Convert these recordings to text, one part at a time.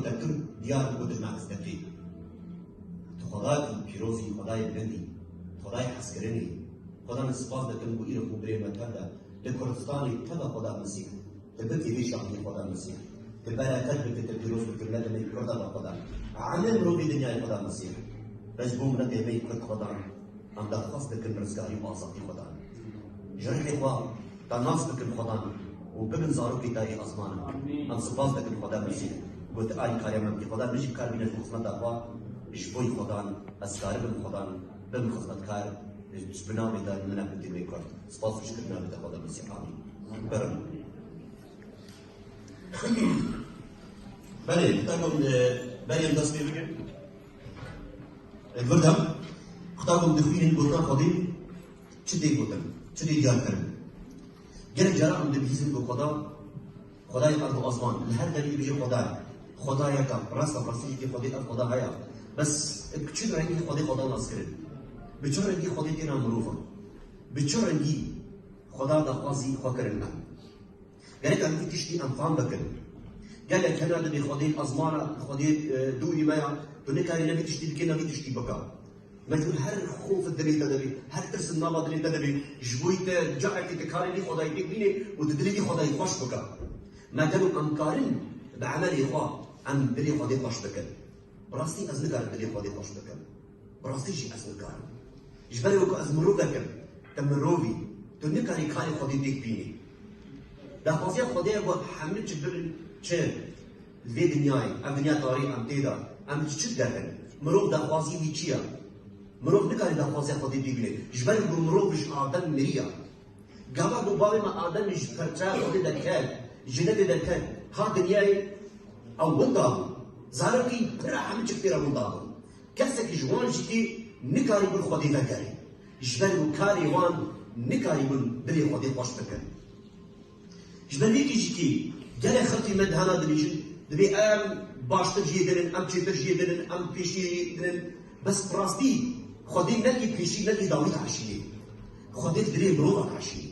تکر دیار بود نقص دکی تو خدای پیروزی خدای بلندی خدای حسکرینی خدا نسپاس دکن بو ایرو بره متردا لکردستانی تبا خدا مسیح تبتی بی شاهی خدا مسیح تبرکت بکت پیروز بکن لدمی کرده با خدا عالم رو بی دنیای خدا مسیح رجبوم ردی بی کرد خدا ام درخواست دکن رزگاری و آزادی خدا جرحی خواه تا ناس بکن خدا و ببن زاروکی تایی آسمان ام سپاس دکن خدا مسیح قلت آی کاریم که خدا نجی کار بینه خدمت آقا جبوی خدا از کار بن خدا بن خدمت کار بنامی دار من نبودی میکرد سپاس و شکر نامی خدا مسیح آمین برم بله خداكم بریم دست بگیر گفتم خداكم دخوین گفتم خودی چه دی گفتم چه دی دیار کردم گرد جرام دبیزم به خدا خدای ارض و آسمان لهر دلیل بجی خدا یکم راستی که خدای خدا هیا بس چه رنگی خدا ناس کرد به چه رنگی خدا دینا مروفه به چه رنگی خدا دخوازی خوا کرد گرد انتی تشتی انفام بکن گرد کنار دبی خدای آسمان خدای دوری مایا تو نکاری نبی تشتی بکن نبی تشتی بکا مجبور هر خوف دلی تدبی هر ترس نالا دلی تدبی جبویت جاعتی تکاری لی خدای بینه و تدلی خدای خوش بکا ما دلو امکارن بعملی خواه ام دلی خدای خوش بکن براستی از نگار دلی خدای خوش بکن براستی جی از نگار جبری وکو از مرو بکن تم مروی تو نکاری کاری خدای دیک بینی در خواستی خدای با همه چه برن چه لی دنیای ام دنیا تاری ام تیدا ام چه دکن مرو در خواستی وی چیه مرو نکاری در خواستی خدای دیک بینی جبری با مرو بش آدم مریا گاوا بو باوی ما آدم جی پرچه خدای دکن جنت دکن ها دنیای او بندابو زارکی پر همه چه پیرا بندابو کسی که جوان جدی نکاری بر خودی نکاری جبر و کاری وان نکاری بر دلی خودی خوش بکن جبر ویکی جدی گله خلطی مدهانا دلیجن دبی ام باشتر جیه دلن ام چیتر جیه دلن ام پیشی دلن بس براستی خودی نکی پیشی نکی داوی عشیه خودی دلی مروغ عشیه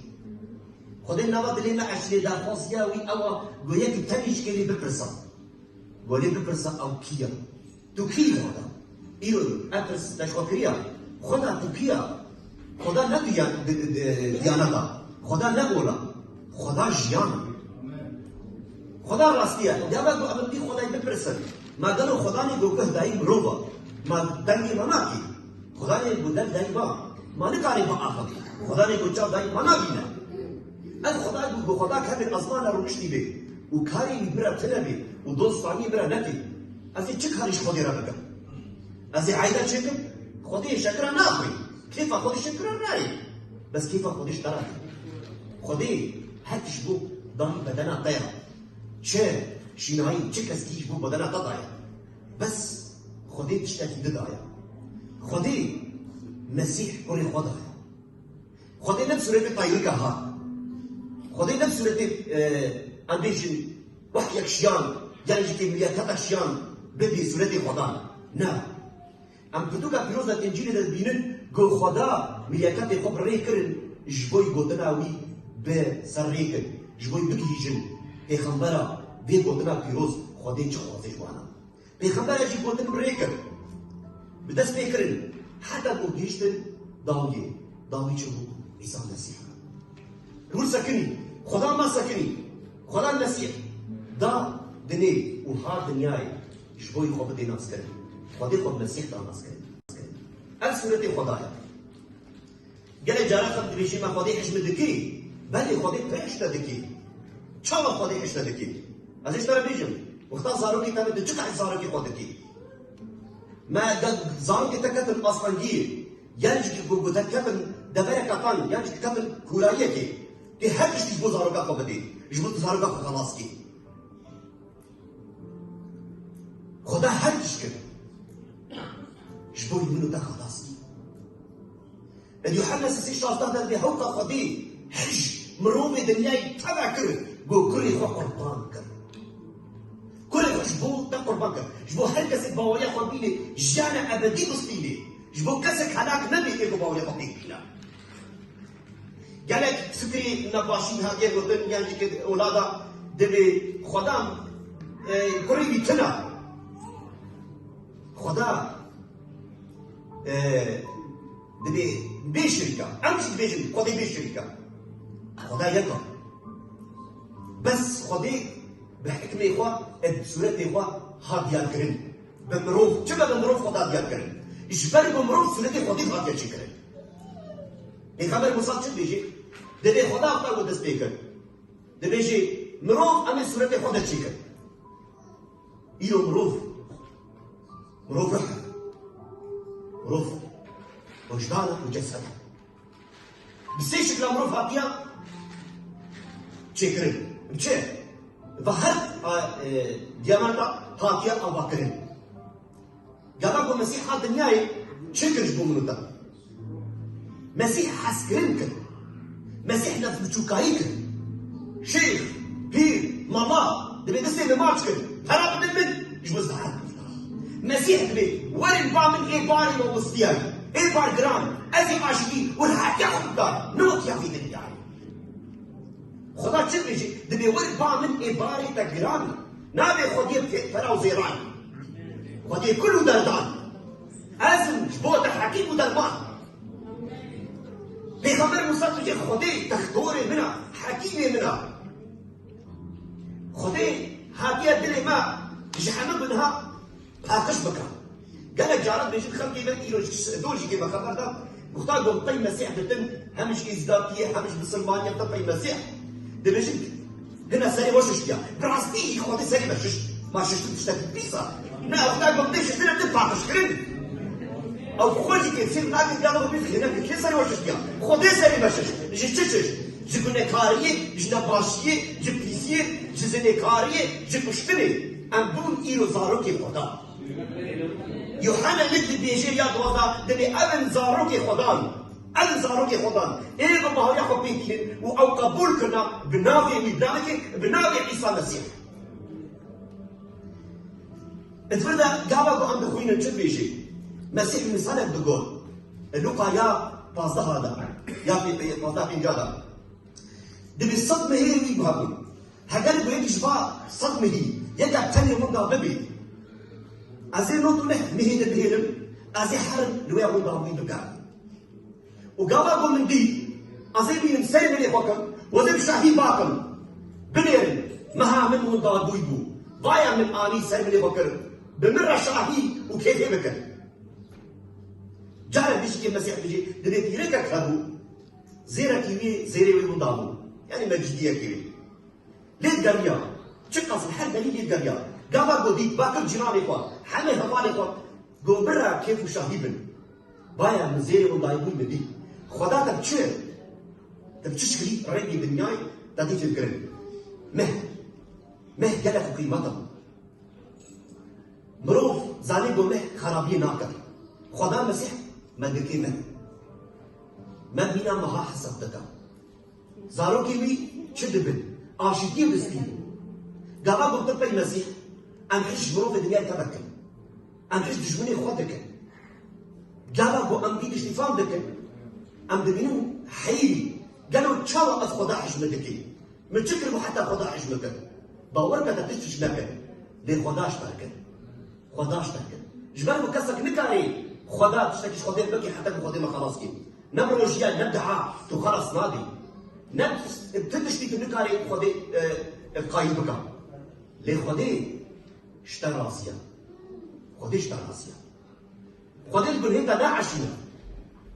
خدای نوا دلی ما عشیه در خاصیه وی اوا گویا که تمیش کلی بپرسا گولی بپرسا او کیا تو کی خدا ایرو اترس تشکریه خدا تو کیا خدا نه دیانتا خدا نه گولا خدا جیان خدا راستیه دیابا گو امتی خدای بپرسن ما دلو خدا نی گو که دایی مروبا ما دنگی مانا کی خدا نی گو دل دایی ما نکاری ما آخری خدا نی گو چاو دایی مانا بینه از خدا گو خدا کمی آسمان رو نشتی بی و کاری برا تنبی و دوستانی برا نکی از چه کاریش خودی را بکن از عایده چه کن خودی شکر نخوی کیفا خودی شکر نایی بس کیفا خودیش ترا خودی هرچیش بو دانی بدنا قیا چه شینایی چه کسیش بو بدنا قطعه بس خودی تشتکی ددایا خودی مسیح قولی خدا خودی نفس صورت طایری که ها خدای نفس صورت اندیشن وقت یک شیان یعنی که میلیت شیان بدی صورت خدا نه ام کتو که پیروز در انجیل در بینن گو خدا میلیت خوب ری کرن جبوی گوتناوی به سر ری کرن جبوی بگیجن پیغمبرا بی گوتنا پیروز خدای چه خواسته جوانا پیغمبرا جی گوتن ری کرن بدست پیکرن حتی گو گیشتن داوی چه بود عیسی مسیح نور سکنی خدا ما سکنی خدا مسیح دا دنی و هر دنیای جبوی خوب دی ناس کرد خودی خود مسیح دا ناس کرد ال صورت خدای گله جارا خود دیشی ما خودی حشم دکی بلی خودی پیش دکی چاو خودی حش دکی از اشترا بیجم وقتا زارو کی تامه چه قاعد زارو کی خود دکی ما زارو کی تکتن اسپانجی یعنی که گو تکتن دبر کتان یعنی که کتن کورایه کی که هر چیزی بو زاروگا کو بدی جبو زاروگا کو خلاص کی خدا هر چیز کرد جبو منو تا خلاص کی یوحنا 16 در به هوتا خدی حج مروم دنیای تبع کرد گو کری خو قربان کرد کری جبو تا قربان کرد جبو هر کس باویا خو بینه جان ابدی مستینه جبو کس هلاک نبی که باویا خو بینه گلک فکری نباشی هاگه گفتن یعنی که اولادا دبی خدام کری بیتنا خدا دبي بشركة أمشي بيجي خدا بشركة خدا يكا بس خدا بحكمة إخوة بصورة إخوة هاديان كرن بمروف شبه بمروف خدا ديان كرن إجباري بمروف صورة خدا هاديان شي كرن بخبر مصاب شو بيجي دبي خدا أختار ودس بيكر دبي يجي مروف أمي صورة خدا شي كرن إيرو مروف رحمة مروف وجدانه وجسده بس شكل مروف هاتيا شكرين بشي ظهرت ديامانتا هاتيا او باكرين قالوا مسيح هذا الدنيا شكر جبو منو تا مسيح حسكرين كن مسيح نفس بتشوكاي كن شيخ بير ماما دبي دسي بمارش كن هرب من جوز هذا مسيح دبي وين بعمل ايه باري ووسطيان ايه بار جرام ازي عاشقي والحق ياخذ دار نوت يا في دنيا خدا شو بيجي دبي وين بعمل ايه باري تجرام نابي خديه فراو زيران خديه كله دردان ازم جبوت حكيم ودربان بخبر مصطفى خديه تختوري منها حكيمه منها خديه هاتيه دلي ما جحنم منها هاكش بكره قال لك جارات بيجي خلقي بنتي دولجي كيما خبر ده مختار قوم طي مسيح بتم همش ازداتيه همش بسلمانيا طي مسيح ده بيجي هنا سري وش اشتيا براستي خدي سري ما ششت تشتكي بيسا نا مختار قوم طي شتنا بتدفع تشكرين او خوجي كيف سير نادي قالوا بيجي هنا كيف سري وش اشتيا خدي سري ما ششت جتشش جكونه كاريه جنباشيه جبليسيه جزنه كاريه جكشتني ام دون ايرو زاروكي خدا يوحنا مثل بيجي يا دوزا دبي أبن زاروكي خدان أبن زاروكي خدان إيه ما هو ياخذ بيتين أو قبول كنا بنابي ميدانك بنابي عيسى المسيح. اتفرد قابل عند خوينا شو بيجي مسيح مثالك بقول اللقا يا فازده هذا يا في فازده بينجادا دبي الصدمة هي اللي بهابي هقال بيجي شفاء صدمة هي يدك تاني مدة ببي أزي نوتو له مهيد بهيلم أزي حرب لويا ودا وين بقى وقابل من دي أزي بين سير من يفكر وزي بشاهي باكم بنير مها من ودا بويبو ضايع من آني سير من يفكر بمرة شاهي وكيف يبكر جارة بيشكي المسيح بيجي دنيا تيرك كابو زيرا كيوي زيري ويمدابو يعني مجدية كيوي ليه قريا شقص الحل دليل قريا قابل قديد باكر جنابي قوى حمي هفالي قوى قو برا كيف وشاهيبن بايا من زيري وضايبوي مدي خدا تبتشير تبتشكري رأيي بالنياي تديك القرن مه قلق قيمته مروف زاني قو مه خرابي ناكر خدا مسيح ما دكي ما بينا مها حسب دكا زاروكي وي شدبن آشتي بسكين قابل قو تبقى المسيح أم حش مروف الدنيا تبكن أم حش دجمني خودك قالوا بو أم دي اشتفام دك أم دبينو حيلي قالوا تشاوى أز خدا حجمتك من شكل حتى خدا حجمتك باورك تتشتش نكن ليه خداش تركن خداش تركن جبال مكسك نكاري خدا تشتكيش خدا بكي حتى خدا ما خلاص كي نبروجيا ندعى تو خلاص نادي نفس بتتشتي نكاري خدا قايد بك ليه خدا اشترى راسيا خدي اشترى راسيا خدي يقول هيك دا عشينا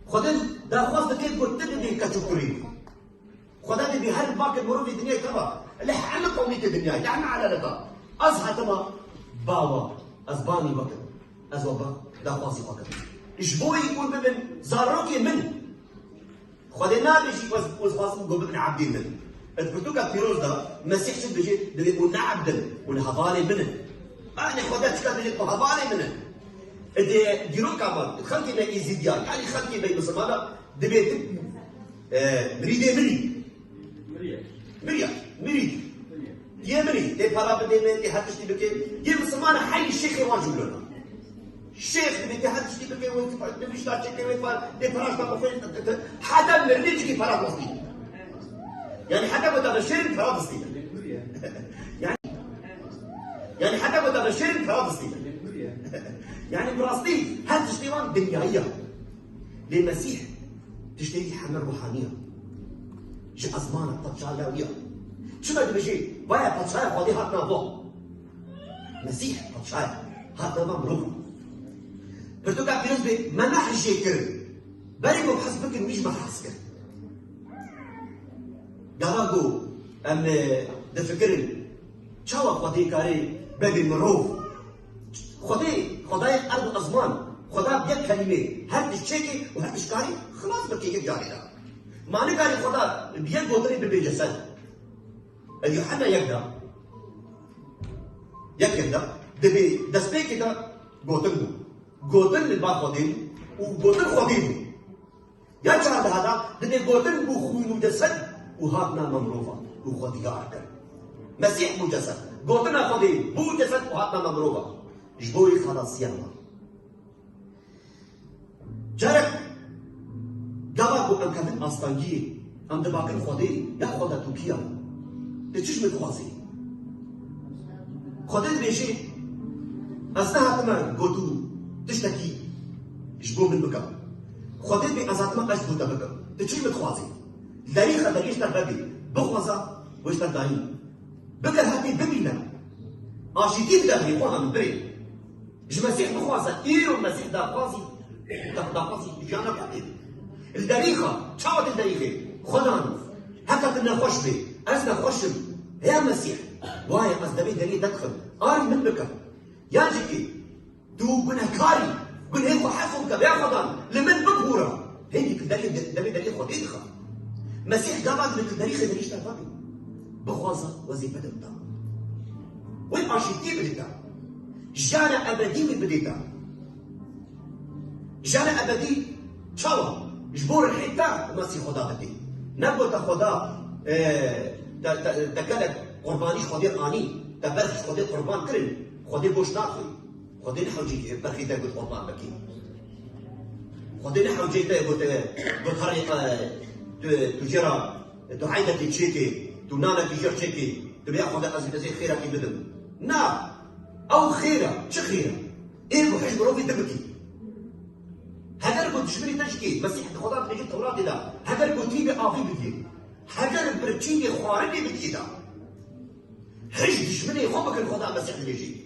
خدي دا خواص كيف قلت تبني كشكوري خدي دي هل باك المرور في الدنيا كما لح عنا قومية الدنيا يعني على لقا أزها تما باوا أزباني بكر أزوبا دا خواصي بكر إشبوي يقول بمن زاروكي من خدي نابي شي وزخواص يقول بمن عبدين من البرتوكا بيروز دا مسيح شد بيجي دا يقول نعبدن ونهضالي منه أنا خدت كذا جت مهضالي منه دي ديرو كمان خلتي بين إيزيديان يعني خلتي بين مسلمانا دبيت مريدة مريد يا مريد دي بارا بدي من دي هاتشتي بكي يا مسلمانا حي الشيخ يواجه لنا الشيخ بدي هاتشتي بكي وين نبيش تاچي وين فار دي فراش ما بفين حدا مريد يجي فراش فلسطين يعني حدا متغشين فراش فلسطين يعني حتى متغشين فلسطين يعني براستي هاد تشتيوان دنياية للمسيح تشتري حمل روحانية جي أزمانك تتشالاوية شو بدي بجي بايا تتشايا خودي هاتنا بو مسيح تتشايا هاتنا مروفا برتوكا بيروز بي منح جيكر باري بو بحسبك مش محسكر قالوا أم دفكرن شاوا خودي كاري بدي مروف خدای ارض ازمان خدا یک کلمه هر تشکی و هر تشکاری خلاص بکی یک جاری دا معنی کاری خدا بیک گوتری به جسد یوحنا یک دا دبی دسته کی دا گوتن با خودیم و گوتن خودیم یا چهار دا دبی گوتن بو خوینو جسد و هاتنا ممروفا و خودیار کر مسیح مجسد گوتن خودیم بو جسد و هاتنا ممروفا جبوري خلاص يلا جارك قبل أن كمل أستانجي أم دباكن خدي يا خدا تركيا تشيش متخاصي خدي بيجي أصلا هتما قطو تشتكي جبور من بكم خدي بأزات ما قاش بوتا بكم تشيش متخاصي داري خدريش تغبي بخوزا وش تداني بكر هاتي بمينا عاشتين دغري خوها من بري المسيح بخوازة إيرو المسيح دا خوازي جانا بعدين الدريخة شاوت الدريخة خدان هكا كنا خوش بي أزنا خوشم يا مسيح واي أزدمي دليل تدخل آري من بك يا جيكي دو بنهكاري بنهيكو حفظك يا خدان لمن بكورا هيك دليل خد إدخل مسيح قابل لك الدريخة دليش تنفاقي بخوازة وزيبة دمتا وين عاشتي بديتا جانا أبدي من بديتا جانا أبدي شاوا جبور الحيطة مسيح خدا بدي نبو تخدا تكلك قرباني خدي قاني تبرخ خدي قربان كرن خدي بوش ناخي خدي نحوجي برخي تاخد قربان بكي خدي نحوجي تاخد بطريقة تجرى تعيدك تشيكي تنانا تجر تشيكي تبيع خدا أزي خيرك بدم نا أو خيرة شو خيرة؟ إيه بحج بروفي تبكي هجر كنت شبري تشكي مسيح خدا بيجي التوراة ده هجر كنت تيجي آفي بدي هجر برتشيني خوارني بدي ده حج تشبري خوبك الخدا مسيح بيجي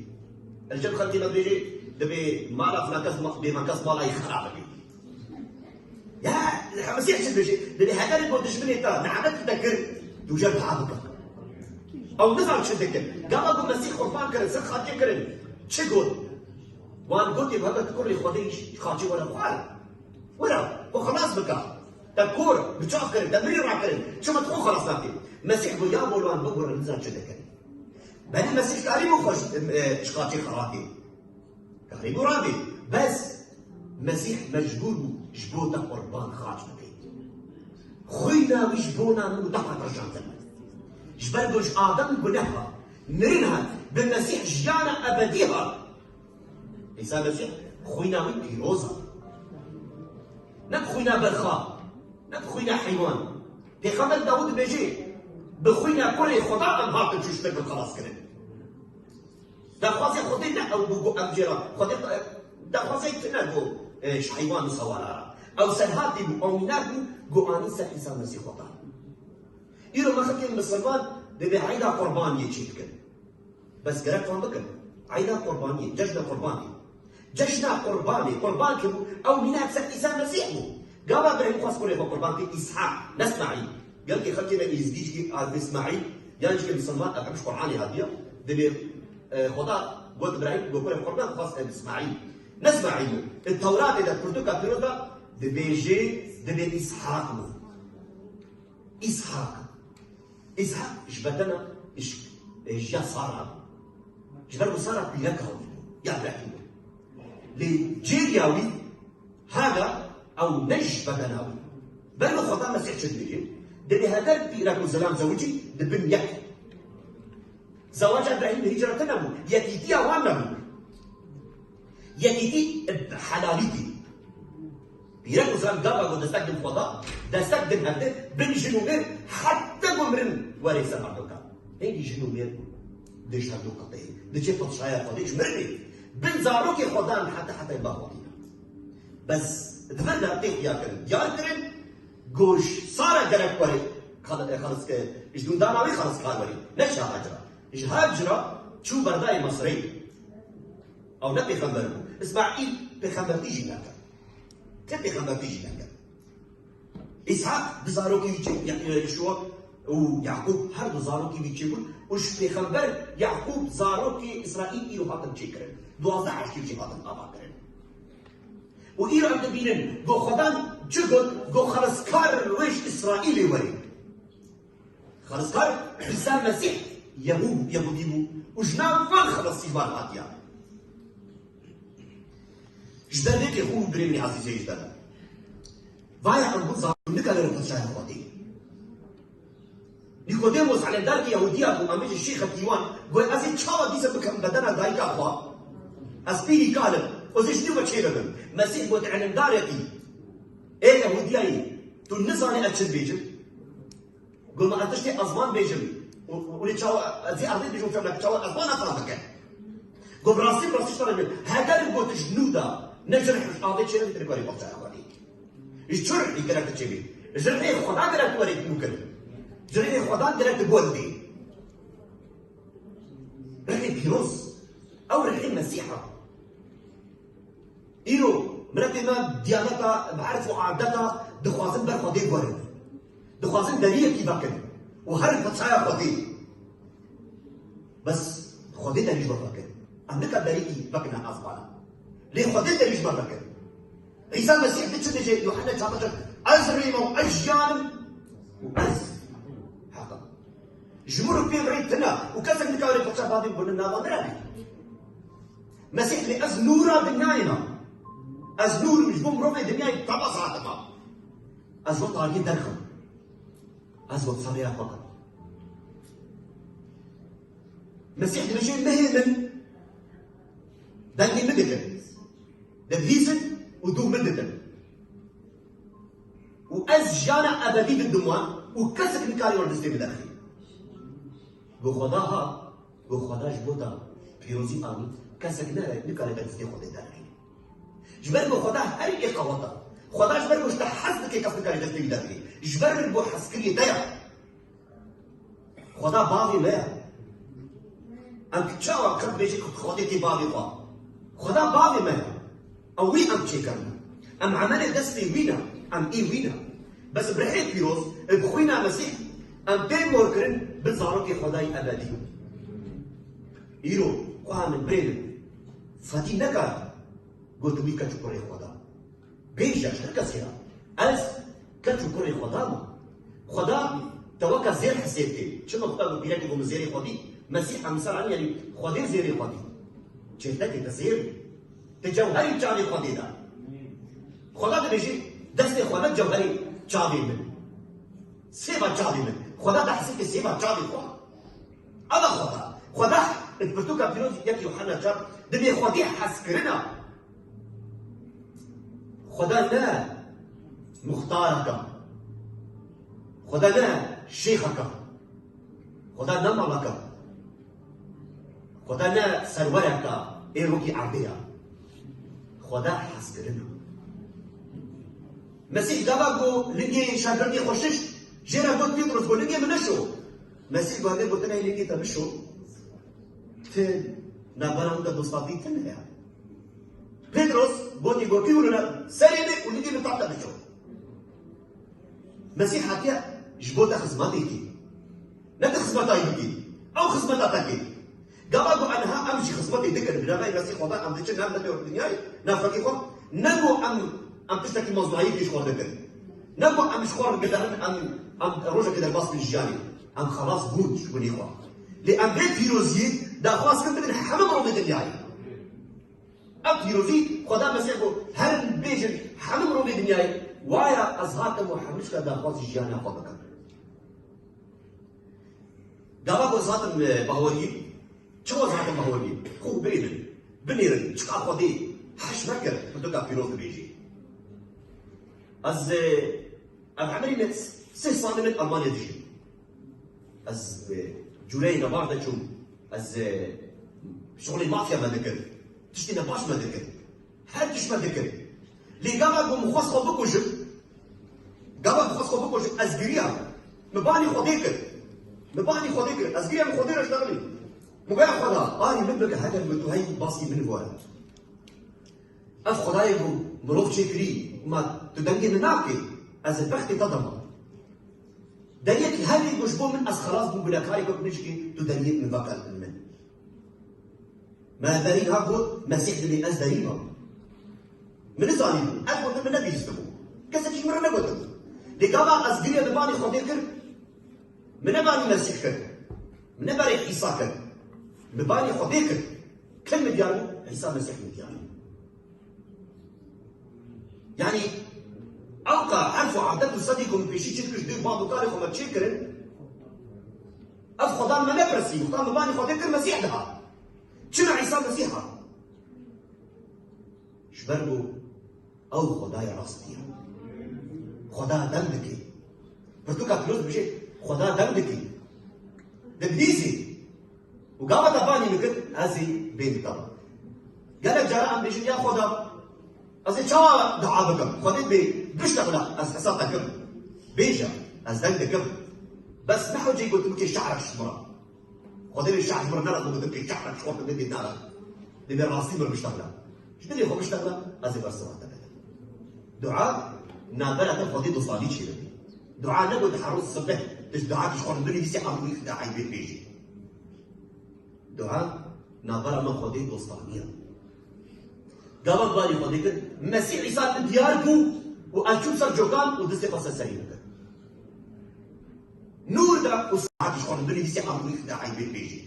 الجن خلتي ما بيجي دبي ما عرف نكس بمكس مالا يخرب بي يا مسيح شو بيجي دبي هجر كنت تشبري تا نعمت تذكر توجد عابك أو نظام شدك قالوا المسيح قربان كرن سخ خاطي كرن شقول وان قلت بهذا تقول لي خديش خاطي ولا خوال وخلاص بكا تذكر بتشوف كرن تمرير مع كرن شو ما تقول خلاص ناكي مسيح بو يابو وان بقول نظام شدك بل المسيح كاري مو خوش شخاطي خراتي كاري مو رابي بس مسيح مجبور جبوتا قربان خاطي خوينا وجبونا من دقة رجعنا جبرجوش آدم بنها نرنها بالمسيح جانا أبديها عيسى المسيح خوينا من بيروزا نب خوينا برخاء نب خوينا حيوان بيخمل داود بيجي بخوينا كل خدا أنهار تجوش تقبل خلاص كده دا خوازي خدينا أو بوجو أبجرا خدي دا خوازي تنادو إيش حيوان صوارا أو سنهات دي أو منادو جواني سا عيسى المسيح خدا إيرو ما خلتي المسلمان دبي عيدا قربانية تشيتكن بس قرأت فهم بكن عيدا قربانية جشنا قرباني قربان كبو أو مناد سا عيسى المسيح مو قابا برهم خاص كله قربان كي إسحاق نسمعي قال كي خلتي ما يزديجي على إسماعيل يعني كي المسلمان أكمش قرآني هذيا دبي خدا قلت إبراهيم بقول قربان خاص إسماعيل نسمعي التوراة إذا كنتو كاتيرودا دبي جي دبي إسحاق مو إسحاق جبتنا جا سارة جبرو سارة بيلكاوي يا إبراهيم لجيرياوي هذا أو نج بدناوي بل خطا مسيح شدني دبي هذا بيراكو زلام زوجي دبن يك زواج إبراهيم هجرة نمو يتيتي أوان نمو يتيتي حلاليتي بيراكو زلام قابا دستخدم خدا دستخدم هذا بن جنوبين حتى قمرن وريسا بعدوكا هيجي جنوبين ديش هذوك قطعي ديش تطشايا قطعي جمرني بن زاروكي خدان حتى يباخوتينا بس دفرنا تيخ يا كرن گوش صار جرك وري خلص جدون داناوي خلص كار وري نشا هجرة هجرة شو برداي مصري او لا بيخبر اسماعيل بيخبر تيجي لك كيف بيخبر تيجي لك اسحاق بزاروكي يعني شو ويعقوب هر زاروكي بيجيبون وش بيخبر يعقوب زاروكي اسرائيل ايرو هاتم تشيكرن 12 كيف هاتم ابا كرن وإيرو عبد بينن جو خدان جگل جو خلص كار ويش إسرائيلي وري خلص كار بسام مسيح يهودي بو وجنان فان خلص سيبان هاتيا جدان ليك يخون بريمني عزيزي جدان فايا عن بوزا نكالر فتشاه خواتي نيكوديموس على دارك يهودية بو أميج الشيخ الديوان قوي أزي تشاوى ديسا بكم بدنا دايكا أخوا أسبيري كالم وزيش ديو بتشيرهم مسيح بوت علم دارتي ايه يهودية تنزاني أتشد بيجم قل ما أنتشتي أزمان بيجم ولي تشاوى زي أرضي بيجم فيهم لك تشاوى أزمان أفرادك قل براسي شترمي هكذا بوت جنودا نجرح مش قاضي تشيرهم تريكوري بوحشا أخواني يشتر يقرأك تشيبي جرحي خدا قرأك توريك ممكن جرحي خدا قرأك تبولدي رحي بيروس أو رحي مسيحة إيرو مرتي ما ديانتا بعرفوا عادتها دخوازن بر خدي ورد دخوازن دريه كي باكن وهر فتشايا خدي بس خدي دريج باكن عندك دريكي باكن أزبانا ليه خدي دريج باكن عيسى المسيح تشتجي يوحنا 19 أزريمو أجيان وأز حقا جمهور في بريتنا وكذا نكاوري فتشا بادي بقولنا غدراني مسيح لي أز نورا بالنايمة از نور مش بوم روبي دنياي طبعا ساعتها از وقت عارفين درخم از وقت صبيا فقط مسيح دمشي مهمن دني مدتن دبهيسن ودو مدتن واز جانا ابدي بالدموان وكسك نكاري وردستي بداخلي بخداها بخداش بودا بيروزي امي كسك نكاري وردستي خدي داخلي جبر بو خدا هر یک قوتا خدا جبر بو حسب که کفن کاری دستی دادی جبر بو حسکری دیا خدا باقی نه ام چاوا کب بیشی خدا تی باقی قا خدا باقی نه او وی ام چی کرد ام عمل دستی وینا ام ای وینا بس برحیت پیروز بخوینا مسیح ام بین مورکرن بزارو که خدای ابدی ایرو خواه من برین فتی نکرد قلت بي كتشكري خدا بيجا شركة سيرا أز كتشكري خدا خدا توكا زير حسيبتي شنو خدا بيلاقي قوم زيري خدي مسيح مثلا يعني خدي زيري خدي شهدتك تزير تجوهري تشالي خدي دا خدا ده بيجي دستي خدا جوهري تشالي من سيبا تشالي من خدا ده حسيت سيبا تشالي خدا هذا خدا البرتوكا بيروز ياك يوحنا جاب دبي خدي حسكرنا خدا لا مختارك خدا لا شيخك خدا لا ملك خدا لا سرورك ايروكي عربية خدا حسكرنا مسيح دابا لقي شاكرني خوشش جينا قلت بيطرس قول لقي منشو مسيح قال لي قلت انا لقي تمشو فين نابرام ده دوستاتي تنها بيتروس بودي بوكي ولا سريبك ولقي بتاعته بشو مسيح حكى جبوتا خصماتي لا خصماتي يجي او خصماتك قالوا عنها امشي خصمتي ذكر بنابي مسيح وضع ام ديش نام بدو الدنيا نافقي خو نبو ام تشتكي موضوعيه ايش خور ذكر نبو ام شخور قدرن ام روجا كده الباص من الجاني ام خلاص بود شكون اخوه لان بيت فيروزي دا خلاص كنت من حمد روضي الدنيا ام فيروزي خدا مسيح هر بيجن حمد روضي الدنيا وايا ازهات محمد كده خلاص الجاني اخوك قالوا ازهات بهوري شو زعما ما هو لي خو بينن بنيرن شقا خدي حش مكر بدك فيروز بيجي از عملي سه صانع من المانيا دي از جولي نبارد شو از شغل المافيا ما ذكر تشتي نباش ما ذكر هر تش ما ذكر لي قبل بمخص خو بكوجب قبل بمخص خو بكوجب ازغريا مباني خوديك ازغريا من خودير اشتغلي مبايع خدا اني مبلغ هذا المتوهي باصي من فوق اف خداي مروف شكري ما تدنجي ناكي از البخت تضم دنيك هذه بشبو من از خلاص بقول لك هاي بنشكي تدنيك من بقى من ما دارين هاكو مسيح اللي از دارينه من زاني اكو من النبي يسمو كسر مرة نقول لقابا ازغريا بباني خوديكر من باني مسيح كر من باني عيسى كر بباني خوديكر كلمة ديالو عيسى مسيح ديالو يعني أوقع عرفوا عدد صديقهم في شيء تشكش دير بعض وكارخهم تشكرن أف خدام ما نبرسي خدام باني خوديكر مسيح ده شنو عيسى مسيحها شبرقوا أو خداي راستي خدا دمدكي برتوكا فلوس بشي خدا دمدكي دبديسي وقامت أباني نكت هذه بين طبعا قالك جراء بيجي يا خدا أزي شوا دعاء بكم خديت بي بشتغل أز حسابك بيجا أز دمدكم بس نحو جي قلت لك شعرك شمرة خديت الشعر شمرة نرى قلت لك شعرك شمرة بدي نرى دي راسي بر بشتغل شو تدري خو بشتغل أزي بس وقت دعاء نابلة خديت وصالي شيء دعاء نقول تحرص الصبح بس دعاء تشخون بني بيسي عم يخدع عيب بيجي دعاء نابلة من خديت وصالية قبل بالي خديت مسيح عيسى دياركو وأشوف سر جوكان ودستي قصة سريعة نور ده وصالي تشخون بني بيسي عم يخدع عيب بيجي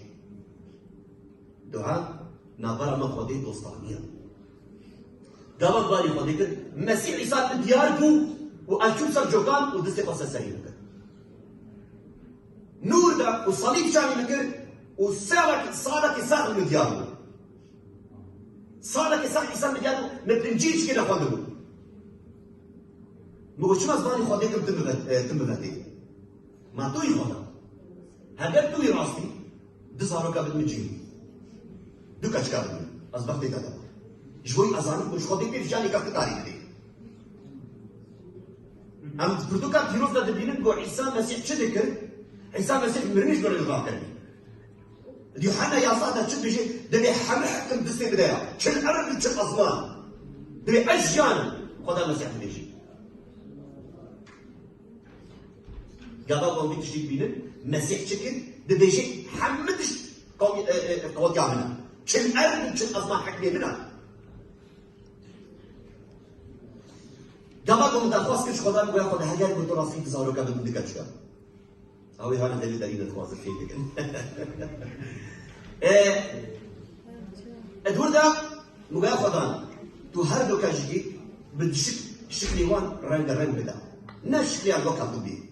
دعاء نابلة من خديت وصالية قبل بالي خديت مسيح عيسى دياركو وأشوف سر جوكان ودستي قصة سريعة نور ده وصليب شاني مكر وصالك ساق مديانو صالك ساق عيسى مديانو نتنجيش كده خدمو مقول شو مزباني خديك تمغتي ما توي خدا هذا توي راسي دزارو كابد مجيني دوكا شكابد أصبحت تدا شوي أزاني مش خديك في جاني كابد تاريخ دي أم بردوكا فيروز ده دبينن قو عيسى مسيح شدكر عيسى مسيح مرنيش بري الغاكر يوحنا يا صاحبي شو بيجي دبي حمحكم دسي بداية شل عرب شل أزمان دبي أشجان خدا المسيح بيجي قبل ما بيجي بينن مسيح شكل دبي يجي حمدش قوات يعملنا شل عرب شل أزمان حكمي منها قبل ما دخواس كش خدا بقول خدا هجر قلت راسي تزارو قبل من دكتور شو أو هذا اللي دارين الخواص الشيء كده أدور ده مجا خدان تهرب كاجي بدشكل وان رنگ بده نشكل على الوقت تبي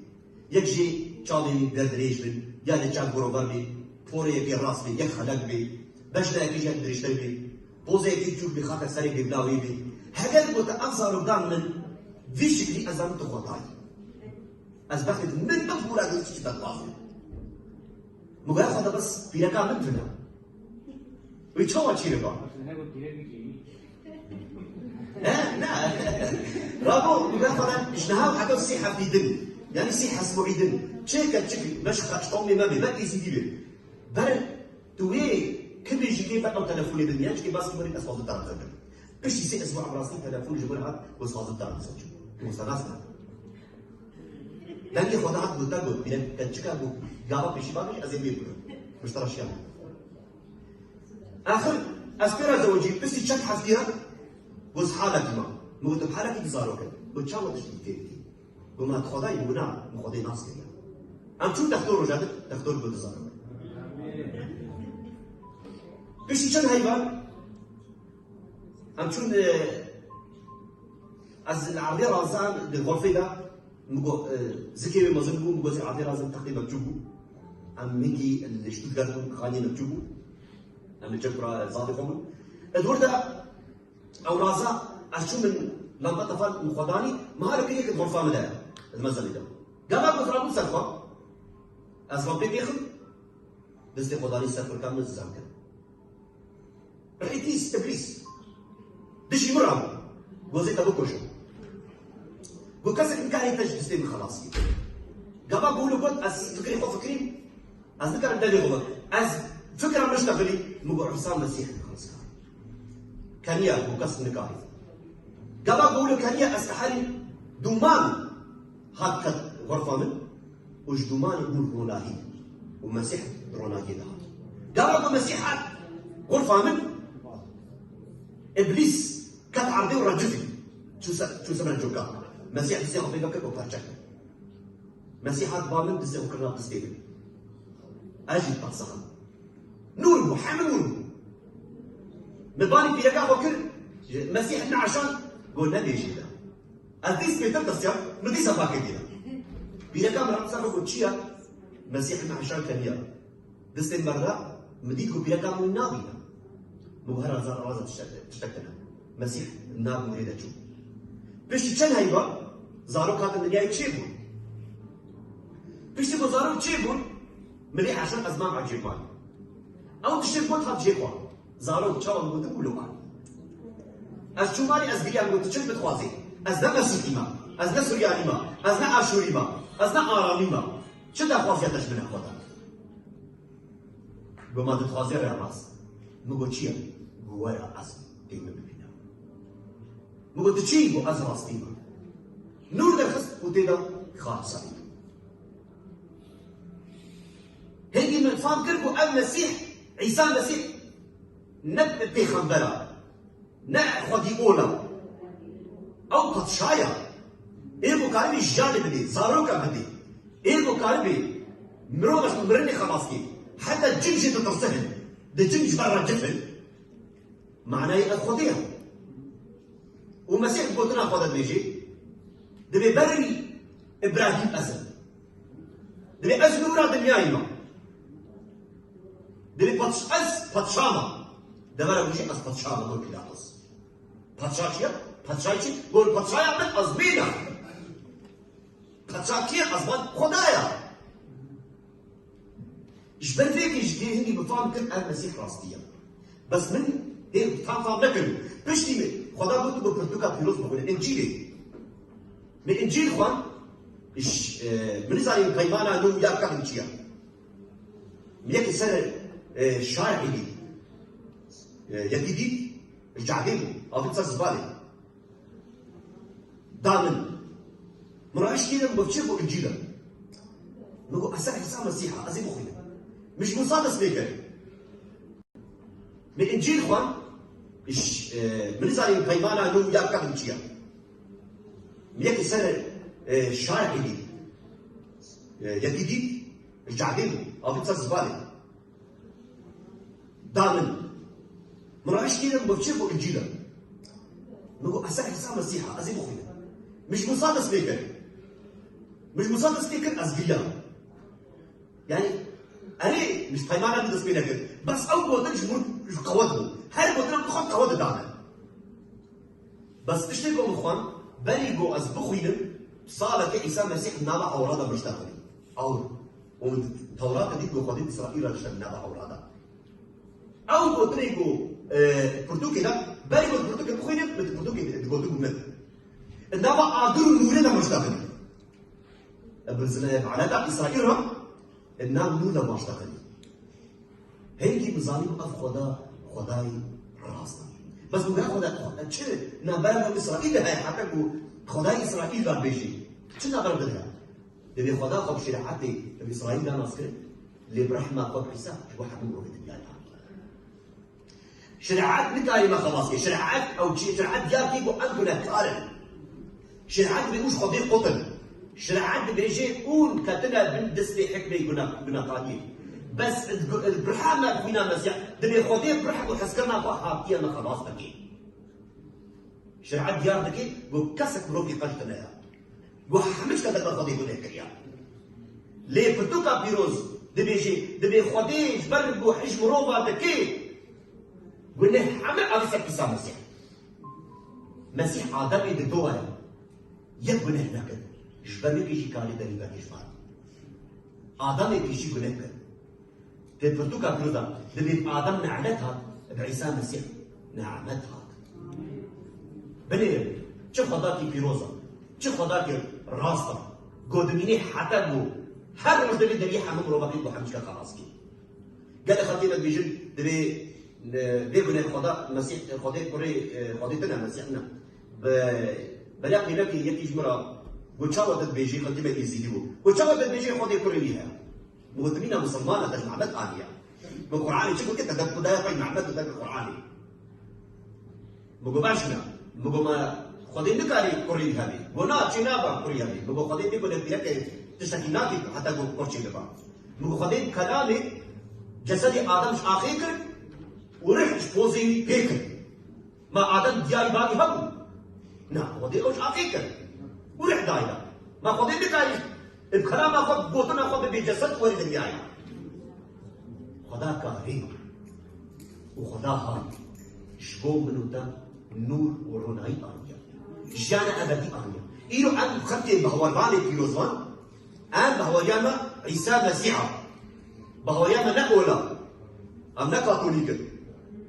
يجي شادي بدريش بن يعني شاب بروبر بي فوري يجي راس بي يخلق بي باش لا يجي دريش بي بوزي يجي تشوف بخاطر سريع بلاوي بي هذا المتأثر قدام من في شكل أزمة خطاي أصبحت من أفضل هذا الشيء تتواصل مجا خدا بس في رقم من فينا ويتشوه شيء بقى لا رابو مجا خدا إجنها حاجة صحة في دم يعني صحة اسمه دم شيء شكل مش قومي ما بي ما كيسي دي بر توي كل يجي كيف أو تلفوني بالدنيا كي بس كبرت أصوات الدار ترجم إيش يصير أسبوع براسي تلفون جبرها وصوات الدار تسجل مستناسنا لكن خدعت بتقول بين كتشكابو جابا بيشي باقي أزين بيقولوا مش ترى شيء آخر أسبيرا زوجي بس يشك حسبيرا وز حالك ما موت بحالك يزاروك وتشاو تشتي وما تخداي بنا مخدي ناس كده أم شو تختار رجعت تختار بتزاروك بس يشك هايبان أم شو از العرضية رازان الغرفة ده مجو زكي مازنبو مجو زي عرضية رازان تقريبا بجوبو أم ميجي اللي شتوتغارت خانين بجوبو أم الجبرة زادي خمن الدور ده أو رازا أشوف من لما تفعل مخداني ما هذا كذا كغرفة مدايا المزل ده قبل بترابو سالفة أسمع بيخم بس تخداني سافر كم الزمن رئيتيس إبليس دشي مرة وزيت أبو كوشو قو كسك مكاري تجد سليم خلاصي قبا بقولوا قلت أز فكري خو فكري أز ذكر الدليل غلط أز فكرة مشتغلي مقو عيسى المسيح خلاص كان يا قو كسك مكاري قبا بقولوا كان يا أستحالي دومان هاكت غرفة من وش دومان يقول روناهي ومسيح روناهي ده قبا مسيحات غرفة من إبليس كت عرضي ورجفي شو سمع الجوكا مسيح تسيخو بيقا كيكو بارشك مسيحات بامن تسيخو كرنا بستيبل أجي بطسخن نور محمد نور مباني بيركا وكر مسيحنا عشان قلنا ليش ده أديس بيتم تسيا نديس أباكي دينا بيركا مرات سافر كوتشيا مسيحنا عشان كنيا دستين مرة مديكو بيركا من نابينا مبهرة زار رازة تشتكنا مسيح الناب مريدة شو بيش تشن هايبا زارو كاتن دنياي تشيبون بيش تبو زارو تشيبون مليح عشان أزمام عجيبان أو تشيبون هاد جيبان زارو تشاور مودم ولوان از شو مالي از بيان مود تشن بتخوازي از نا مسيحي ما از نا سورياني ما از نا عاشوري ما از نا آرامي ما شو دا خوازياتش من أخوضا بما تتخوازي راس مگو چیه؟ گویا از دیمه ببینم مگو تچی گو از راستیمه نور در خست و تیدا خواه سایی هنگی من فهم کرد گو ام مسیح عیسی مسیح نه پیغمبره نه خودی اولا او پادشایا ایگو کاری جان بده زاروکا بده ایگو کاری مرو بس مرنی خلاص کی حتى الجنجة تترسهن ده جنج برا الجفن معناه الخطيئة ومسيح بوتنا خذت بيجي ده بيبري إبراهيم أزل ده بيأز نورا دنياي ما ده بيبطش بطشامة ده برا بيجي أز بطشامة قول كده أز بطشاشيا بطشاشي قول بطشايا من أزبينا بطشاكيا أزبان خدايا إيش برفيك يجي هني بفهم كل المسيح راستيا بس من هيك فهم نكر بشتي خدا قلت ببرتوكا بيروز بقول الإنجيل من إنجيل خوان إيش من زارين قيمانا نو يا كابن شيا ميك سنة شارع جديد جديد الجعدين أو في زبالة دامن مراش كده بفشل إنجيلا نقول أسرع حسام مسيحة أزي مخينا مش مصادس بيكر من إنجيل خوان إيش من زارين قيمانا نو يا كابن شيا ميك سنة شارع جديد الجعدين أو في زبالة دامن مراش كده بفشل إنجيلا نقول أسرع حسام مسيحة أزي مخينا مش مصادس بيكر أزبيا يعني أنا مش قيمانا ندس بينا كده بس أول ما تجي مش قوته هاي ما تنام تخون قوته دعنا بس إيش تبغى مخوان بليجو أزبخينا صالة عيسى مسيح نابع أورادا مشتغلين أو والتوراة دي بقديم إسرائيل عشان نابع أورادا أو بتريجو برتوكي ده بليجو برتوكي بخينا برتوكي بقولوا مثل نابع أدور نورنا مشتغلين برزنا على ده إسرائيل النام نولا مشتغل هيجي مظالم أف خداي راسنا بس مو خدا شو نبرم إسرائيل هاي حتى كو خداي إسرائيل ده بيجي شو نبرم ده اللي خدا خب شريعتي إسرائيل ده ناصر اللي برحمة خد عيسى واحد من روح الدنيا شريعات نتاعي ما خلاص شريعات أو شريعات جاب كيكو أنتنا كارن شريعات بيقولش خبير قتل شرعات بيجي قول كاتنا بندسلي حكمة بنا قادير بس البرحمة بينا مسيح دني خدي برحمة وحسكرنا بحا كيا ما خلاص بكي شرعات ديار بكي وكسك بروفي قشتنا يا وحمش كذا خدي هنا كيا ليه بتوكا بيروز دبي خدي جبر بوحش مروبا بكي وإنه حمل أبيسك بسام مسيح مسيح آدم يدوها يبني هناك جبرني بيجي كاري دني بكي جبار آدم بيجي كنك تبرتوكا بيروزا دبي آدم نعلتها بعيسى مسيح نعمت هات بنيرم چه خدا کی پیروزه چه خدا کی راسته گودمینی حتی بو هر روز دبی دبی همه مروباقی بو همش خلاص کی قال خاطينا بيجن دبي بيبني خدا مسيح خدا كوري خديتنا مسيحنا بلاقي نبي يجي جمرة وشاوة بيجي خديمة يزيدوا وشاوة بيجي خدا كوري ليها مهتمين مسلمانة ده معبد آلية بالقرآن شوفوا كده ده بداية في معبد ده بالقرآن بقول باشنا بقول ما خدين بكاري كوري هذه بنا تشينابا كوري هذه بقول خدين بيقول بيرك تسكيناتي حتى بقول كورشي لبا بقول خدين كلامي جسدي آدم آخر ورح بوزي بيكر ما آدم دياري باقي هبو نعم خدين أوش آخر ورح دايلا ما خدين بكاري الكلام أخذ بوتنا أخذ بجسد ورد الدنيا خدا كاري وخدا هاي شبو منو ده نور وروناي آنيا جانا أبدي آنيا إيرو أن خطي بهوالي بيروزوان أن بهوالياما عيسى مسيحا بهوالياما نقولا أم نا كاثوليك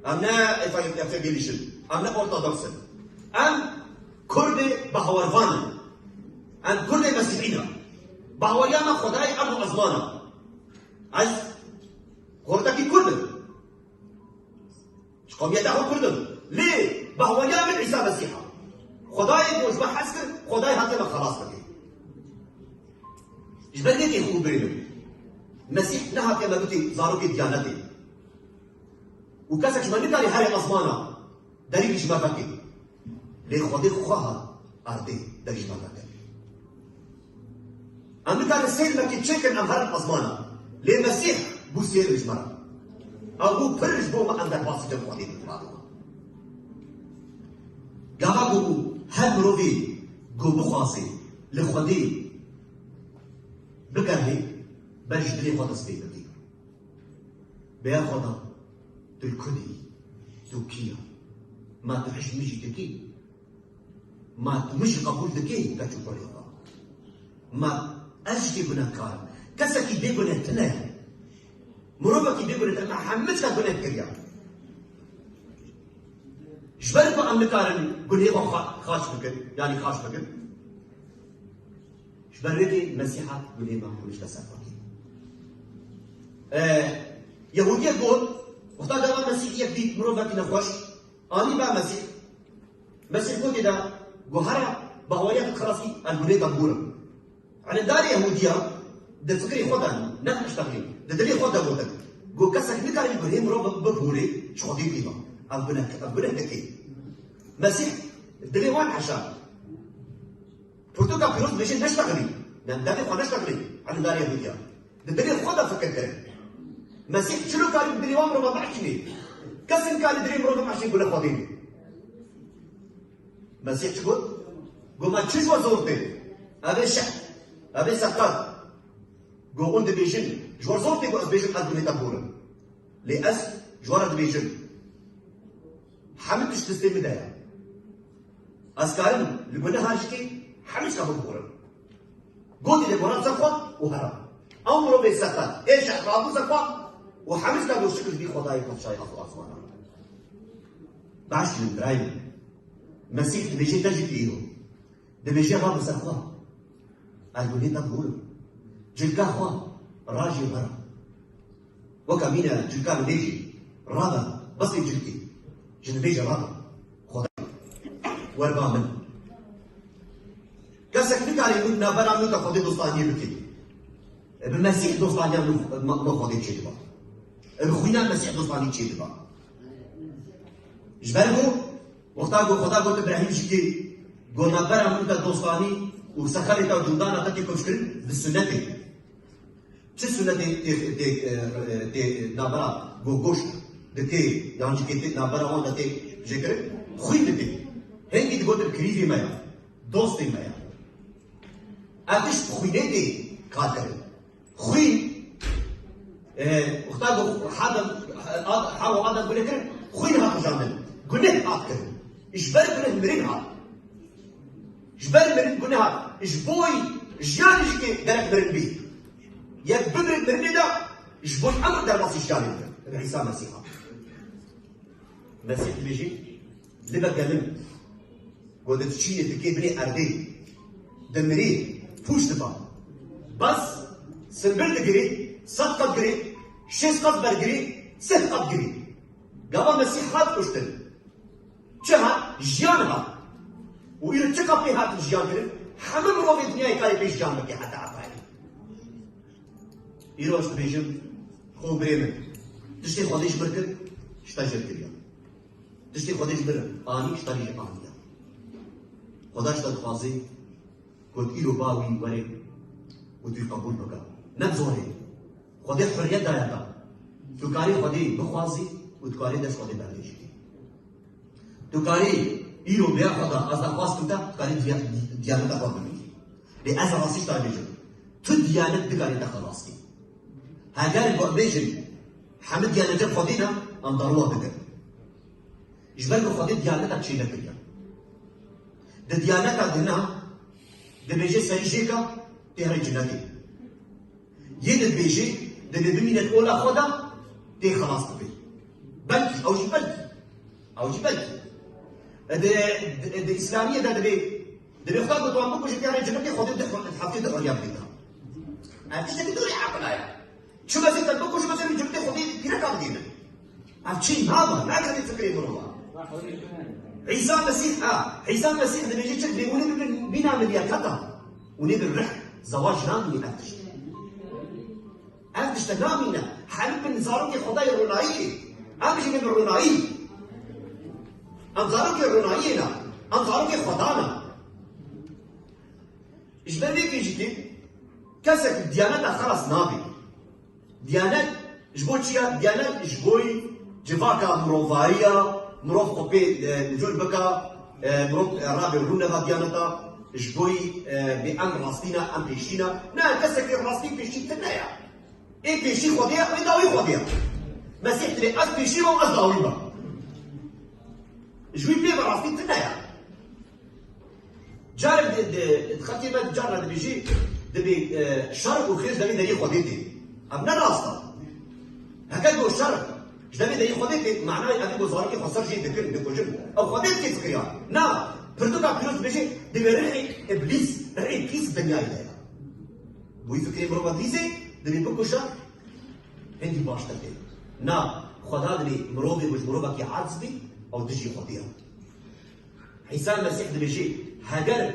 أم نا إفانجيليشن أم نا أورثودوكسن أم كرد بهوالفان أم كرد مسيحينا بهوالياما خداي أرض أزمانا از كردكي كردن شقوم يدعو كردن ليه؟ بهوالياما عيسى مسيحا خداي مش بحسكر خداي هاتي ما خلاص بكي جبرني كي خو برينو مسيح نها كما قلتي زاروكي ديانتي وكاسك ما نقدر هاي أزمانا داري ما بكي ليه خدي خوها أرضي داري ما بكي أنا كان السيد ما كيتشكل أمهار أزمانا ليه مسيح بو سير إجمالا أو بو برج بو ما عندك باسي جم خدي بالمعلومة قاعد بو هاد مروفي جو بخاصي لخدي بكرهي برج دري خدا سبيبتي بيا خدا تلكدي توكيا ما تحش مجي تكي ما تمشي قبول تكي كاتشو بريقا ما أجي بنكار كسكي بيقول تناه مروبكي بيقول تناه حمسك بنك كريا جبرت بقى مكارن قل هي خاش بكن يعني خاش بكن جبرتي مسيحة قل هي ما مش تسافركي يهودية تقول وقتا دابا مسيحية بديت مروبكي نخوش أني بقى مسيح قلت ده جوهرة بهوية خلاصي البنية دبورة على دار يهودية ده فكري خدا نحن نشتغل ده دليل خدا بودك جو كسك نكاري يقول هي مروبك ببوري شو خدي فيها أبنك دكي مسيح الدليل وين عشان برتقال فيروس مش نشتغلي نحن داري خدا نشتغلي على دار يهودية ده دليل خدا فكر مسيح شنو كان الدليل وين مروبك معشني كسن كان الدليل مروبك معشني يقول خديني مسيح شو قول ما تشوف زورتي هذا الشعب هذا سكر جو عند بيجن جوار زورتي جو بيجن قد بني تبورن لأس جوار بيجن حمد مش تستلم دايا أسكارن اللي قلنا هاشكي حمد كابو بورن قلت اللي قلنا زفا وهرب أمره بيسكر إيش أخلاقه زفا وحمد كابو شكل بي خداي قد شاي أخو أصوانا بعش من درايم مسيح بيجي تجي فيه ده بيجي غاب زفا البني تبورن جلكا خوا راجي برا وكمينا جلكا بنيجي رابا بس جلكي جنبيجي رابا خداي وربا من كسك نكاري قلنا برا منك خدي دوستانية بكي بمسيح دوستانية ما خدي تشي دبا بخوينا المسيح دوستانية تشي دبا جبالكو وقتا خدا قلت إبراهيم شكي قلنا برا منك دوستاني وسخرت وجندانا تكي كشكرين بالسنة چه سنت تی نابرا گوش دتی یعنی که تی نابرا آن دتی ذکر خوی دتی هنگی دگوتر کریزی مایا دوستی مایا آتش خوی دتی کار کرد خوی وقتا گو حاو آدم گونه کرد خوی نه کجامن گونه آد کرد إجبار گونه مرین آد إجبار مرین گونه آد إجبوی جیانش که درک مرین بی يبرد من ده يشبه الامر ده بس الشارع عيسى مسيحا مسيح بيجي لبا قلم قلت تشيني تكي بني أردي دمري فوش دفا بس سنبل تقري صدقة تقري شيس قد برقري سه قد قري قبل مسيح هات كشتن چها جيانها وإذا تشقى في هات الجيان كرم حمم روفي الدنيا يكاري بيش جان بكي حتى عطاي إيروش بيجم خو بريمن تشتي خوديش بركن شتاجر كريا تشتي خوديش برن آني شتاجر آنيا خداش تدخوازي قلت إيرو باوي وري وتوي قبول بكا نبزوري خودي حرية دايتا تكاري خودي بخوازي وتكاري دست خودي برديش تكاري إيرو بيا خدا أزا خواز كنتا تكاري ديانة خواز بمي لأزا راسيش تاجر تو ديانة دكاري تخلاصي هاجار بقبيجن حمد ديانة جب خودينا أم ضرورة بكر إجبارك خودي ديانة تشينا كريا ده ديانة دهنا ده بيجي سريجيكا تهري جناتي يد بيجي ده بمين الأولى خدا تي خلاص تبي بلكي أو جي بلكي ده الإسلامية ده بيختار بتوان بكو جي تهري جناتي خودي ده حطي ده حرية بيتا أنتش تبي دوري عقلايا شو بس انت بكو شو بس اللي جبت خدي كده كام دينا عشان هذا ما قاعد تفكرين والله عيسى المسيح عيسى المسيح لما يجي تشد بيقول بينا مليار كتا ونبي الرح زواج نامي أفتش تنامينا حلب من زاروكي خداي الرنائي أمشي من الرنائي أم زاروكي الرنائينا أم زاروكي خدانا إيش بدك يجيكي كسك الديانات خلاص نابي ديانات جبوي تشيا ديانات جبوي جفاكا مروفاريا مروف قبي نجول بكا مروف رابي رونا ديانتا جبوي بأم راستينا أم بيشينا نا كسك راستي بيشي تنايا إيه بيشي خديا إيه داوي خديا مسيح تري أز بيشي ما أز داوي با جوي بيه راستي تنايا جارب تخطي ما جارب بيجي دبي شرق وخير دبي داي خديتي أبنا راستا هكذا الشرق جدامي ده يخدك معناه أبي بزارك خسر شيء ذكر دكوجن أو خدك كيف كيا نا بردوكا بيروز بيجي ده بيرحي إبليس رحي كيس الدنيا إليه بوي فكري مروبا ديزي ده بيبكوشا هندي باش تكلم نا خدا ده مروبي مش مروبا كي عارضي أو تجي خديها حسام المسيح ده بيجي هاجر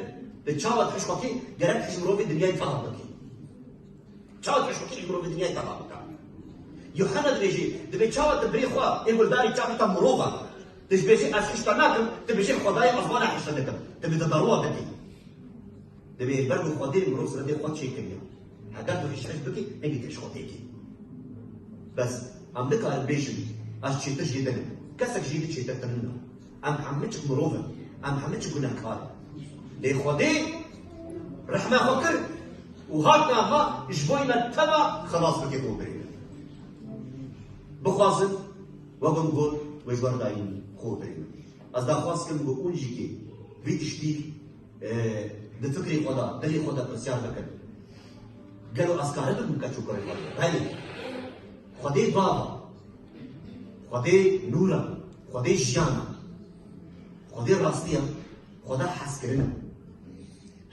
بتشاوت حشوكي جرب حش مروبي الدنيا يتفهم بكي تشاوت حشوكي مروبي الدنيا يتفهم بكي يوحنا دريجي دبي تشاوت تبري خوا يقول داري تشاوت مروبا تجبيجي أشتناكم تبيجي خداي أصبانا حشتناكم تبي تداروا بكي دبي برضو خدي مروب سردي خد شيء كمية هاجر حش بكي نجي تش خديكي بس أم ذكر البيجي أشتي تجي دنا كسك جيد شيء تتننا أم حمتك مروبا أم حمتك كناكار لخدي رحمة فكر وهاتنا ها جبوينا تبع خلاص بكي خوبرين بخوازن وبنقول ويجبر داين خوبرين از دا خواستم بقول جيكي في تشتيك دفكري خدا دلي خدا بسيار بكر قالوا أسكارتك مكاتشو كري هاي خدي بابا خدي نورا خدي جانا خدي راستيا خدا حسكرنا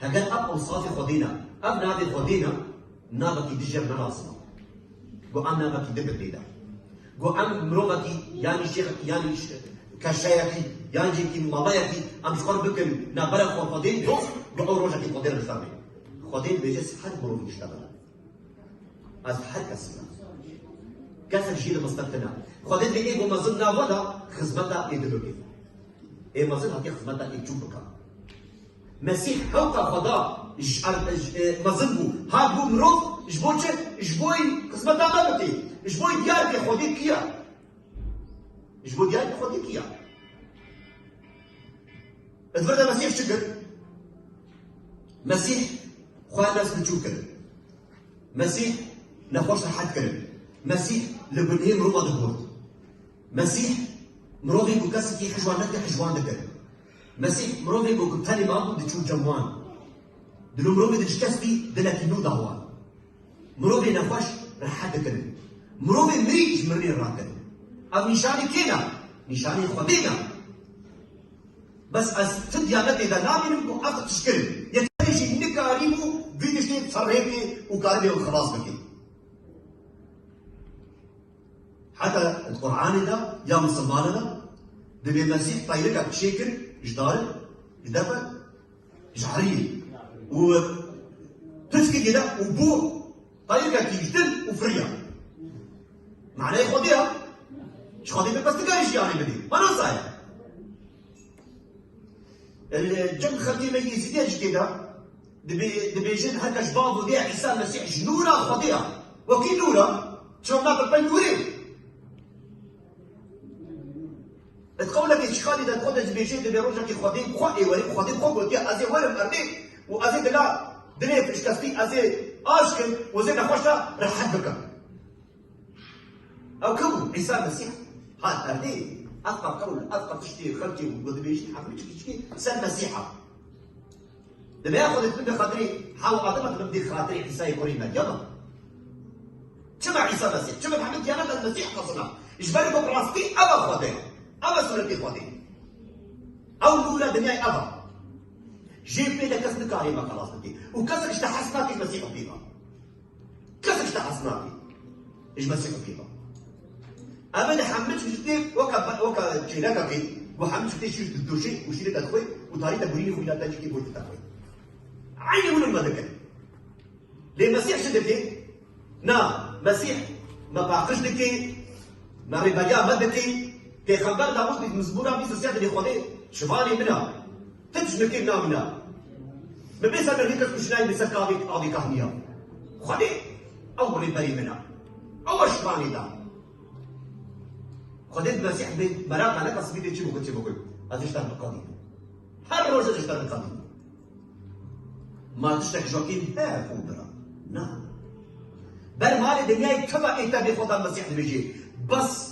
هجال أب أوصافي خدينا أب نادي خدينا نابكي دجر نراسنا جو أم نابكي دبر ديدا جو أم مروبكي يعني شيخ يعني كشايكي يعني جيكي مضايكي أم شخور بكم نابرا خدين دوس جو أوروجكي خدين رسامي خدين بيجس حد مروبي يشتغل از حد كسبنا كسر جيل مستقبلنا خدين بيجي جو مزلنا ولا خدمتها يدلوكي إيه مازال هكي خدمتها يجوبك مسيح هوكا خدا مازلبو هاكو مروف جبوتش جبوي خدمتها ما بكي جبوي ديارك خدي كيا جبوي ديارك خدي كيا اتفرد مسيح شكر مسيح خواه ناس بتشوكر مسيح نخوش لحد كرم مسيح لبنهي مروفا دبورت مسيح مروفي بوكاسكي حجوان نكي حجوان دكر مسيح مروفي بوكتاني مابو دي تشو جموان دلو مروفي دي تشكسبي دلكي نو دهوان مروفي نفاش رحا دكر مروفي مريج مرني راكر او نشاني كينا نشاني خدينا بس از تديانتي دا نامين بو اخت تشكل يتريشي نكاريبو فيديشني تصريبي وكاربي وخلاص بكي حتى القرآن ده يا مسلمان ده دبي المسيح طايلك بشكل جدار جدفع جعري و تسكي كده وبو طايلك تيجدل وفريا معناه يخديها مش خديها بس تقاريش يعني بدي ما نصايح الجن خليه ما يزيدش كده دبي جن هكا جباب وديع عيسى المسيح جنورة خديها وكي نورة شو ناطر بين نورين تقول لك ايش خالد تقول دبي جن دبي روجك خديم خوي وري خديم خوي قلت ازي ورم ارني وازي دلا دنيا فيش كاسبي ازي اشكن وزي نخوشها راح حدك او كم عيسى المسيح هذا ارني أثقل قول أثقل تشتي خلتي ودبيشي حبيتك تشتي سن مسيحة دبي ياخذ تبدا خاطري حاول أعطيك تبدي خاطري عيسى يكوني مليانة شبع عيسى المسيح شبع محمد يانا المسيح قصنا إجباري بقراصتي أبا خدي أبا سورتي خدي أو الأولى دنياي أبا جيب بيدا كسر كاريما خلاص بدي وكسر اشتحسناك المسيح فيها كسر اشتحسناك إيش مسيح فيها أنا حملت جدي وكا جيلاكا كي وحملت جدي شيء الدوشي وشيلك أخوي وطاريتا بوريني خوي لا تجي بوي تتاخوي عيني من المذكر ليه مسيح شدتي نا مسيح ما باقش دكي ما ربايا ما دكي كي خبر داوود دي مزبورة بيس السيادة اللي خدي شفاني منها تتشنكي منا منها ما بيس أنا هيك كشناي بيس قاضي كهنية خدي أول بري منها أول شفاني دا خديت المسيح بيت مرات على قصبي دي تشيبو كتشيبو كل هذا يشتغل بالقضية هر روز يشتغل بالقضية ما تشتك جوكين ها كوبرا نعم بل مالي دنياي كما انت بخدا المسيح بيجي بس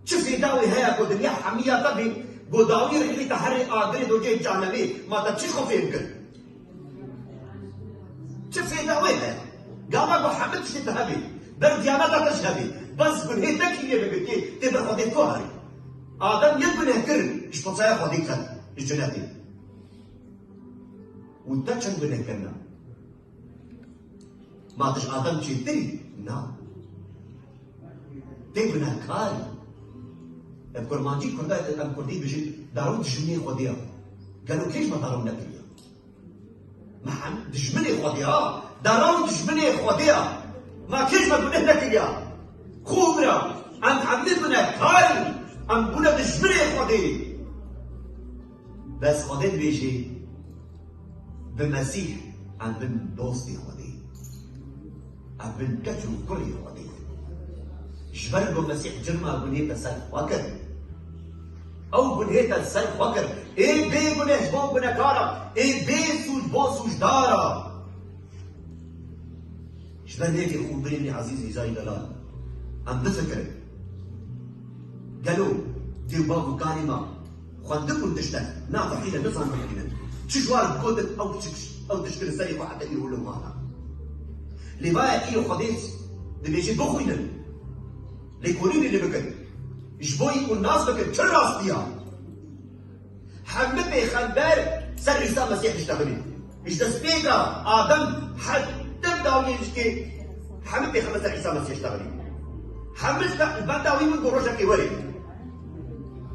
شوف يداوي هيا كو دنيا حمية تبي بو داوي رحلي تحري قادري دوجي جانبي ما تبشيخو في يمكن شوف يداوي هيا قام بو حمد تشتهبي بل دياناتا تشهبي بس بنهي تكية ببكي تبر خديت كوهري آدم يبني هكرن إيش بصايا خديت خد الجناتي وتكشن بنه كنا ما تش آدم شيء تري نا تبنه كاري الكرمانجي كردا الكردي بيجي دارون دجمني خديها قالوا كيف ما دارون نبيها ما حن دجمني خديها دارون دجمني خديها ما كيف ما بنه نكيا خوبرا أن عملنا كاري أن بنا دجمني خدي بس خديت بيجي بالمسيح أن بن دوستي خدي أن بن كتر كري خدي جبر بالمسيح جرما بنيت السلف وكر أو بنيت السلف وكر إيه بي بنه جبو بنا كارا إيه بي سوج بو سوج دارا جبر ليك خوبريني عزيزي زاي دلال أم بفكر قالوا ديو بابو كلمة خندقوا تشتغل نعطي حيلة نصنع حيلة تشوار بكودت أو تشكل السري واحد يقول له مانا اللي بقى إيه خديت ده بيجي بخوينا ليكونين اللي بكت جبوي والناس بكت شو راس فيها حمد خندار سر عيسى مسيح تشتغلي مش تسبيكا آدم حد تبدأ يجي حمد خمسة عيسى مسيح تشتغلي حملت البداوي من قروشك يوري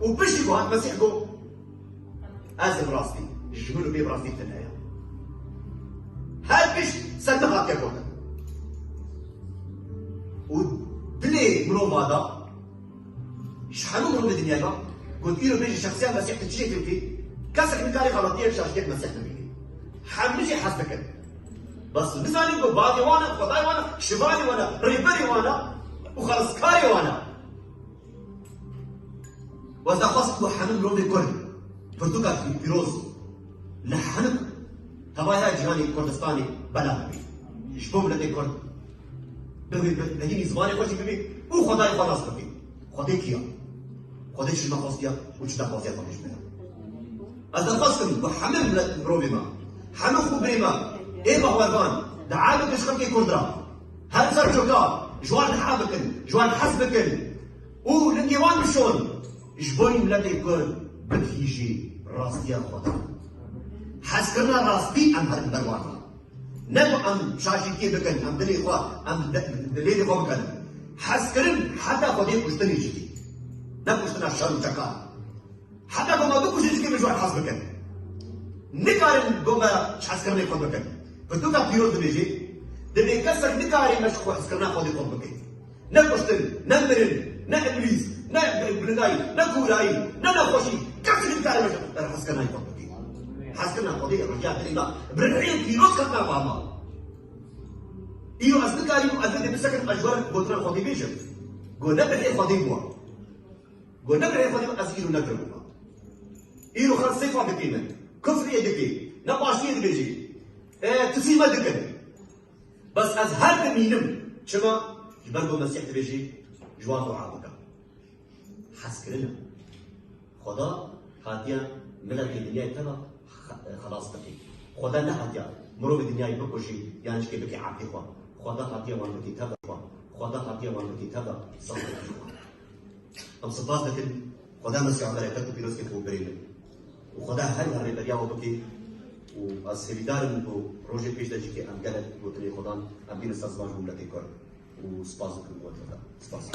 وبشي هاد مسيح جو ازم راسي جملوا بيه براسي في النهايه هاد بش سنهات يا كوكا ودلي منو هذا شحالو من الدنيا قلت له بيجي شخصيا مسيح تتشيك فيه كاسك من كاري غلطيه بشاشتك مسيح نبيني حملتي حسبك بس مثالي يقول باقي وانا خداي وانا شمالي وانا ريبري وانا وخلص كاري وانا وإذا خاص حنم لون الكرد برتقال بيروز لحنم تبايا جهاني كردستاني بلا شبوب لدي كرد بهيني زماني خوشي ببي وخداي خلاص ببي خدي كيا خدي شو نخوصيا وش نخوصيا طبيش بها إذا خاصكم وحمم بروبي ما حمم خوبري ما إيه بهوالبان دعالك مش خلقي كردرا هل صار جوكا جوان حابكن جوان حسبكن ولنجيوان بشون جبوی ملت کرد بکیجی راستی خدا حس کرنا راستی ام هر بروانا نبو ام شاشیتی بکن ام دلی خواه ام دلی خواه بکن حس کرن حتی خودی کشتنی جدی نه کشتنا شر و چکار حتی گما دو کشتنی که بجوان حس بکن نکارن گما حس کرنی خود بکن پس تو که پیروز بیجی دمی کسر نکاری مشخو حس کرنا خودی خود بکن نه کشتن نه مرن نه ابلیس نه بلندایی نه کورایی نه نخوشی کسی نکاری مشخو حس کرنا خود بکن حس کرنا خودی رجاء دلینا برنعین پیروز کتنا فهما ایو از نکاری از نده بسکن اجوار بوتران خودی بیشم گو نبرعی خودی بوا گو نبرعی خودی از ایرو نکرم بوا ایرو خان سیفا بکیمن کفریه دکی نباشیه دبیجی تسیمه دکن بس از هر دمینم چما جبرگو مسیح دبیجی جوان دعا بکن حس کرنم خدا هاتیا ملت دنیای تبا خلاص بکی خدا نه هاتیا مرو به دنیای بکشی یعنی که بکی عبدی خواه خدا هاتیا وان بکی تبا خواه خدا هاتیا وان بکی تبا صبر خواه ام سپاس دکن خدا مسیح برکت و پیروز که خوب برینه و خدا هر هر بریا و بکی و از سویدارم و روژه پیش داشتی که ام گلت گوتنی خدا ام بین سازمان جملتی کار و سپاس دکن خدا سپاس